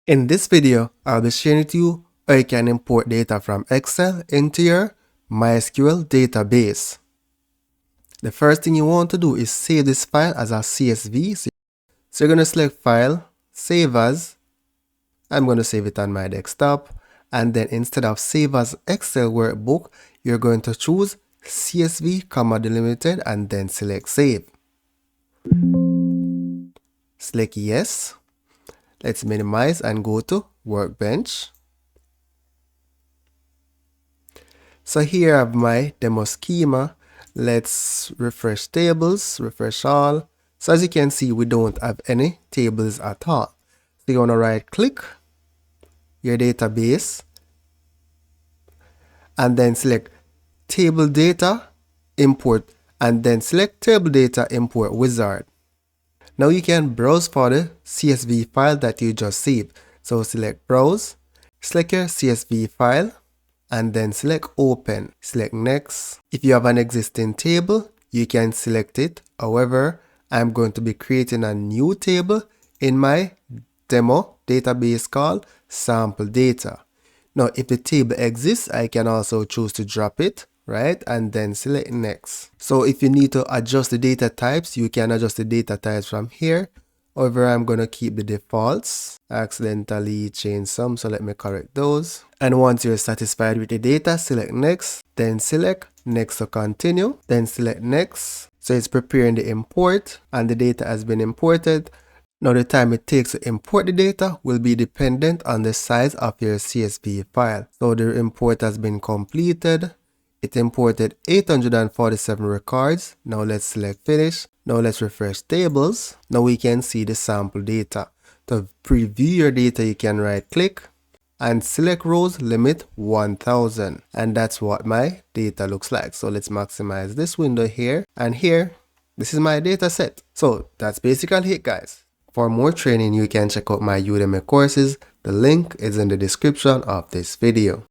In this video, I'll be sharing with you how you can import data from Excel into your MySQL database. The first thing you want to do is save this file as a CSV. So you're going to select File, Save As. I'm going to save it on my desktop. And then instead of Save as Excel workbook, you're going to choose CSV, delimited, and then select Save. Select Yes. Let's minimize and go to Workbench. So here I have my demo schema. Let's refresh tables, refresh all. So as you can see, we don't have any tables at all. So you want to right click your database and then select Table Data, Import, and then select Table Data Import Wizard. Now you can browse for the CSV file that you just saved. So select Browse, select your CSV file, and then select Open. Select Next. If you have an existing table, you can select it. However, I'm going to be creating a new table in my demo database called Sample Data. Now, if the table exists, I can also choose to drop it, right? And then select Next. So if you need to adjust the data types, you can adjust the data types from here. However, I'm going to keep the defaults. I accidentally changed some, so let me correct those. And once you're satisfied with the data, select Next, then select Next to continue, then select Next. So it's preparing the import and the data has been imported. Now the time it takes to import the data will be dependent on the size of your CSV file. So the import has been completed. It imported 847 records. Now let's select Finish. Now let's refresh tables. Now we can see the sample data. To preview your data, you can right click and select rows limit 1000. And that's what my data looks like. So let's maximize this window here. And here, this is my data set. So that's basically it, guys. For more training, you can check out my Udemy courses. The link is in the description of this video.